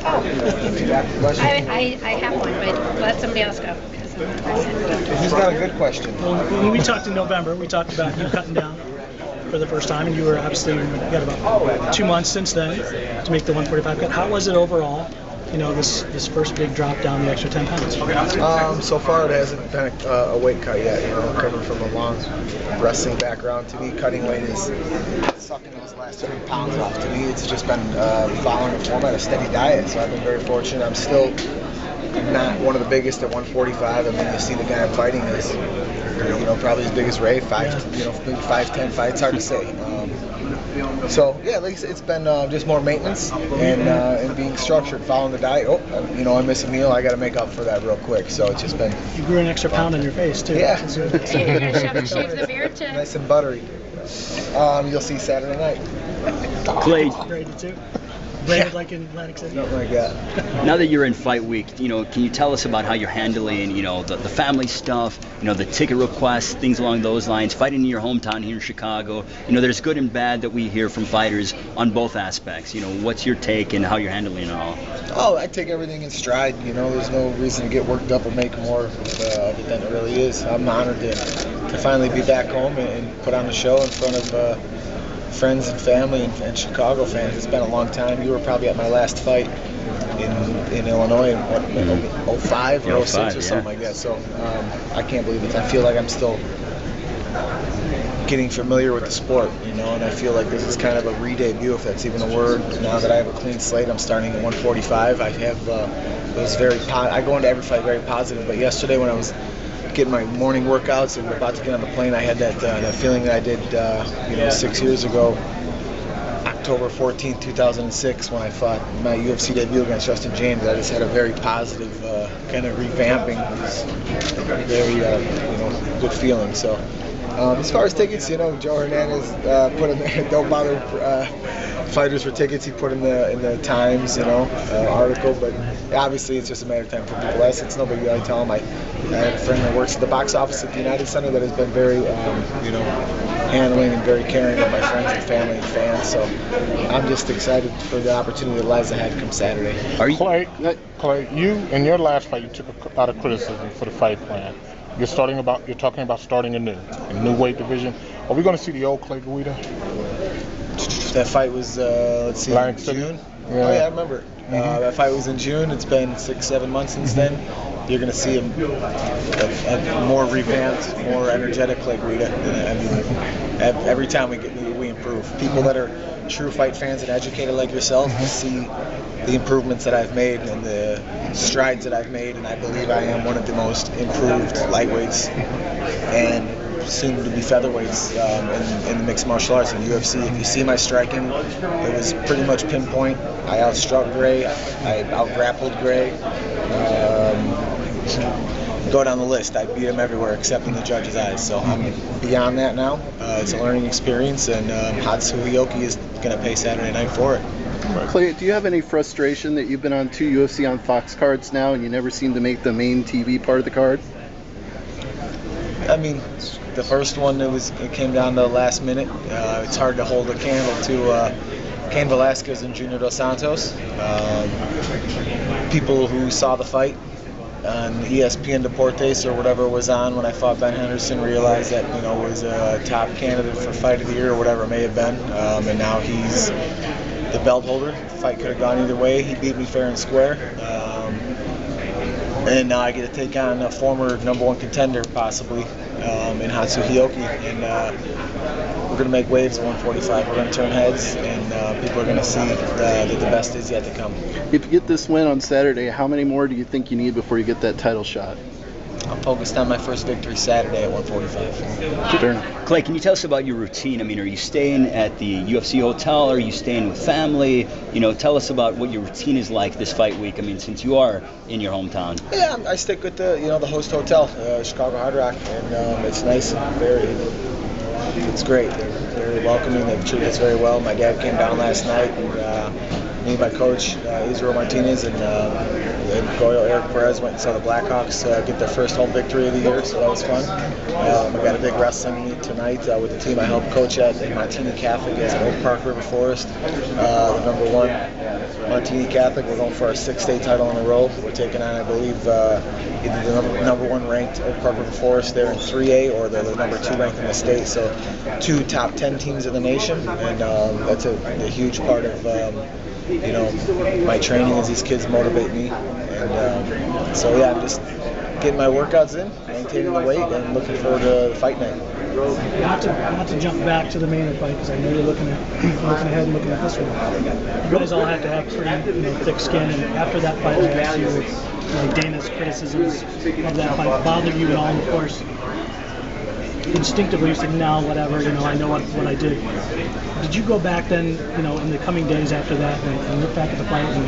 I have one, but let somebody else go. He's got a good question. Well, when we talked in November, we talked about you cutting down for the first time, and you were obviously, you got about 2 months since then to make the 145 cut. How was it overall? You know, this first big drop down, the extra 10 pounds. So far it hasn't been a weight cut yet. You know, coming from a long wrestling background, to me, cutting weight is sucking those last 3 pounds off. To me, it's just been following a format, a steady diet. So I've been very fortunate. I'm still not one of the biggest at 145. I mean, you see the guy I'm fighting is, you know, probably as big as Ray, maybe 5'10" fights. Hard to say. So yeah, at least it's been just more maintenance and being structured, following the diet. Oh, you know, I miss a meal. I got to make up for that real quick. So it's just been. You grew an extra pound on your face too. Yeah. You're gonna shave the beard too. Nice and buttery. You'll see Saturday night. Clay, Braided too. Braided like in Atlantic City. Nothing like that. now that you're in fight week, you know, can you tell us about how you're handling, you know, the family stuff, you know, the ticket requests, things along those lines, fighting in your hometown here in Chicago? You know, there's good and bad that we hear from fighters on both aspects. You know, what's your take and how you're handling it all? Oh, I take everything in stride. You know, there's no reason to get worked up or make more of it than it really is. I'm honored to finally be back home and put on a show in front of friends and family and Chicago fans. It's been a long time. You were probably at my last fight in Illinois in 05 or 06 or something like that. So I can't believe it. I feel like I'm still getting familiar with the sport, you know, and I feel like this is kind of a re-debut, if that's even a word. Now that I have a clean slate, I'm starting at 145. I have it was I go into every fight very positive, but yesterday when I was getting my morning workouts and about to get on the plane, I had that feeling that I did 6 years ago, October 14th, 2006, when I fought my UFC debut against Justin James. I just had a very positive kind of revamping. It was very good feeling. So as far as tickets, you know, Joe Hernandez put in there, don't bother fighters for tickets. He put in the Times, you know, article, but obviously it's just a matter of time for people to ask. It's no big deal. I tell them I have a friend that works at the box office at the United Center that has been very, handling and very caring of my friends and family and fans. So I'm just excited for the opportunity that lies ahead come Saturday. Clay, you in your last fight, you took a lot of criticism for the fight plan. You're talking about starting a new weight division. Are we going to see the old Clay Guida? That fight was, let's see, in June? Yeah. Oh, yeah, I remember. That fight was in June. It's been 6-7 months since then. You're going to see a more revamped, more energetic Clay Guida. I mean, every time we improve. People that are true fight fans and educated like yourself see the improvements that I've made and the strides that I've made, and I believe I am one of the most improved lightweights and soon to be featherweights in the mixed martial arts in the UFC. If you see my striking, it was pretty much pinpoint. I outstruck Gray, I outgrappled Gray. Go down the list. I beat him everywhere except in the judge's eyes. So I'm beyond that now. It's a learning experience, and Hatsu Hioki is going to pay Saturday night for it. Clay, do you have any frustration that you've been on 2 UFC on Fox cards now and you never seem to make the main TV part of the card? I mean, the first one, it came down to the last minute. It's hard to hold a candle to Cain Velasquez and Junior Dos Santos. People who saw the fight on ESPN Deportes or whatever was on when I fought Ben Henderson realized that, you know, was a top candidate for Fight of the Year or whatever it may have been, and now he's the belt holder. The fight could have gone either way. He beat me fair and square. And now I get to take on a former #1 contender, possibly, in Hatsu Hioki. And we're going to make waves at 145. We're going to turn heads, and people are going to see that the best is yet to come. If you get this win on Saturday, how many more do you think you need before you get that title shot? I'm focused on my first victory Saturday at 145. Clay, can you tell us about your routine? I mean, are you staying at the UFC hotel? Are you staying with family? You know, tell us about what your routine is like this fight week. I mean, since you are in your hometown. Yeah, I stick with the host hotel, Chicago Hard Rock, and it's nice and it's great. They're very welcoming. They treat us very well. My dad came down last night, and me and my coach, Israel Martinez, and Goyo Eric Perez went and saw the Blackhawks get their first home victory of the year, so that was fun. I got a big wrestling meet tonight with the team I helped coach at in Martini Catholic at Oak Park River Forest, the #1 Martini Catholic. We're going for our 6th state title in a row. We're taking on, I believe, either the number 1 ranked Oak Park River Forest there in 3A, or the number 2 ranked in the state. So 2 top 10 teams in the nation, and that's a huge part of my training, as these kids motivate me. And so yeah, I'm just getting my workouts in, maintaining the weight, and looking forward to the fight night. Not to jump back to the main fight, because I know you're looking ahead and looking at this one. You guys all have to have pretty thick skin, and after that fight, I asked you, Dana's criticisms of that fight bothered you at all, and of course, instinctively you said, no, whatever, I know what I did. Did you go back then, in the coming days after that, and look back at the fight, and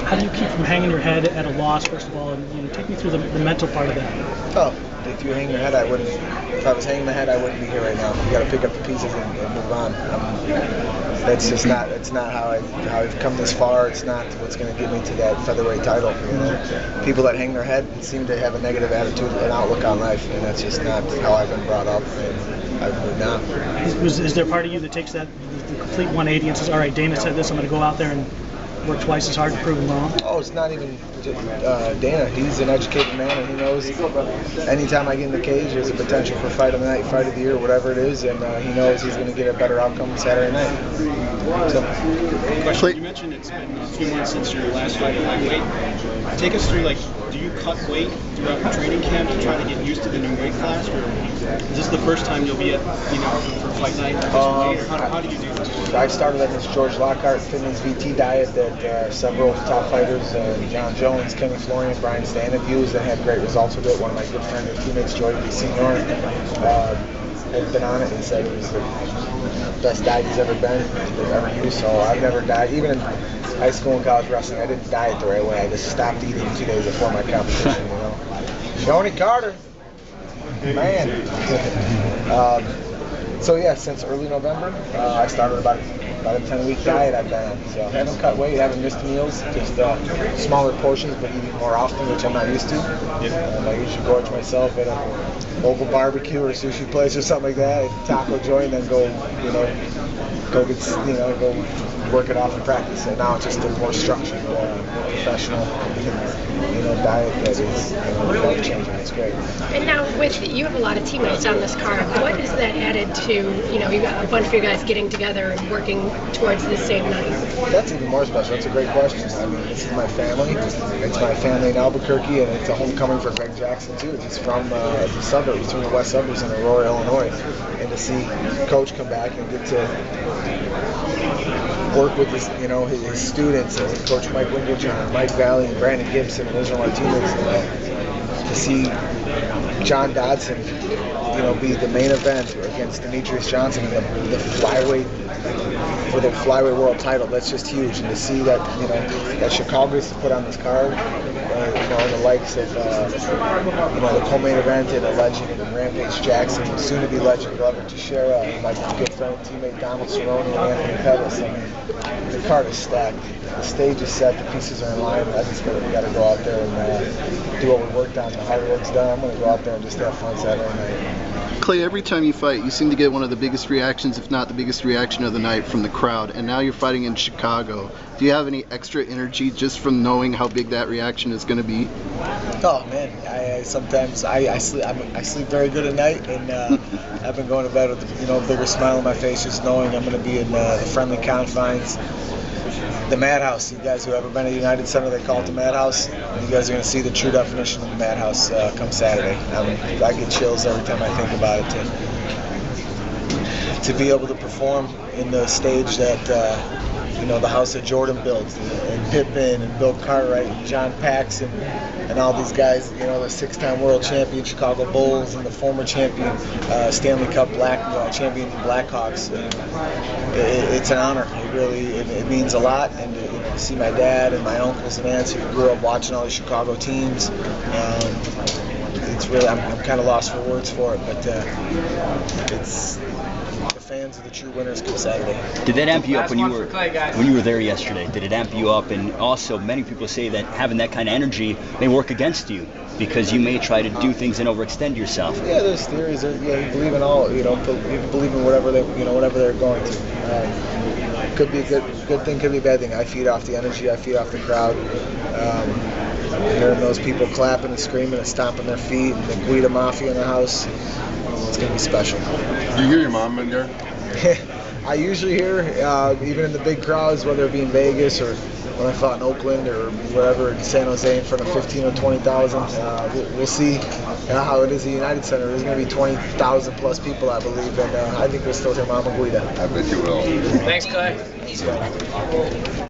how do you keep from hanging your head at a loss, first of all, and take me through the mental part of that? Oh, if you hang your head, I wouldn't. If I was hanging my head, I wouldn't be here right now. You got to pick up the pieces and move on. That's just not. It's not how I've come this far. It's not what's going to get me to that featherweight title. People that hang their head seem to have a negative attitude and outlook on life, and that's just not how I've been brought up. And I've moved on. Is there part of you that takes that the complete 180 and says, all right, Dana said this, I'm going to go out there and work twice as hard to prove him wrong? Oh, it's not even Dana. He's an educated man, and he knows anytime I get in the cage, there's a potential for fight of the night, fight of the year, whatever it is, and he knows he's going to get a better outcome Saturday night. So. Question, you mentioned it's been a few months since your last fight at lightweight. Take us through, do you cut weight throughout your training camp to try to get used to the new weight class, or is this the first time you'll be at, for fight night? How do you do this? I started on this George Lockhart fitness VT diet that several top fighters, John Jones, Kenny Florian, Brian Stan, have used and had great results with it. One of my good friends and teammates, Jordan B. Senior, has been on it and said it was the best diet he's ever used. So I've never dieted. Even in high school and college wrestling, I didn't diet the right way. I just stopped eating 2 days before my competition. Shoney Carter, man. So yeah, since early November, I started about a 10-week diet I've been on. So I haven't cut weight, haven't missed meals, just smaller portions, but eating more often, which I'm not used to. I usually gorge myself at a local barbecue or sushi place or something like that, taco joint, and then go work it off and practice. And now it's just a more structured, professional, diet that is life changing. It's great. And now you have a lot of teammates on this card. What has that added to, you got a bunch of you guys getting together and working towards the same night? That's even more special. That's a great question. I mean, this is my family. It's my family in Albuquerque, and it's a homecoming for Greg Jackson too. He's from the suburbs, from the west suburbs in Aurora, Illinois, and to see Coach come back and get to work with his, his students, and Coach Mike Winkeljohn, Mike Valley, and Brandon Gibson, and Israel Martinez, to see John Dodson, be the main event against Demetrius Johnson in the flyweight, for the flyweight world title. That's just huge. And to see that, that Chicago is put on this card, and the likes of, the co-main event and a legend and Rampage Jackson, soon to be legend Glover Teixeira, and my good friend and teammate Donald Cerrone and Anthony Pettis. I mean, the card is stacked. The stage is set. The pieces are in line. I just we got to go out there and do what we worked on. The hard work's done. I'm going to go out there and just have fun Saturday night. Clay, every time you fight, you seem to get one of the biggest reactions, if not the biggest reaction of the night, from the crowd. And now you're fighting in Chicago. Do you have any extra energy just from knowing how big that reaction is going to be? Oh man, I sometimes sleep very good at night, and I've been going to bed with a bigger smile on my face, just knowing I'm going to be in the friendly confines. The Madhouse. You guys who ever been to United Center, they call it the Madhouse. You guys are going to see the true definition of the Madhouse come Saturday. I get chills every time I think about it. To be able to perform in the stage that the house that Jordan built, and Pippen and Bill Cartwright and John Paxson and all these guys, the 6-time world champion Chicago Bulls and the former champion Stanley Cup champion Blackhawks. It's an honor. It means a lot, and to see my dad and my uncles and aunts who grew up watching all the Chicago teams. It's really, I'm kind of lost for words for it, but it's the fans of the true winners come Saturday. Did that amp you up when you were there yesterday? Did it amp you up? And also, many people say that having that kind of energy may work against you because you may try to do things and overextend yourself. Yeah, there's theories. You believe in all. You believe in whatever they're going to. could be a good thing, could be a bad thing. I feed off the energy, I feed off the crowd. Hearing those people clapping and screaming and stomping their feet, and the Guida Mafia in the house, it's going to be special. Do you hear your mom in there? I usually hear, even in the big crowds, whether it be in Vegas or when I fought in Oakland or whatever, in San Jose in front of 15 or 20,000. We'll see how it is at the United Center. There's going to be 20,000 plus people, I believe, and I think we'll still hear Mama Guida. I bet you will. Thanks, Clay.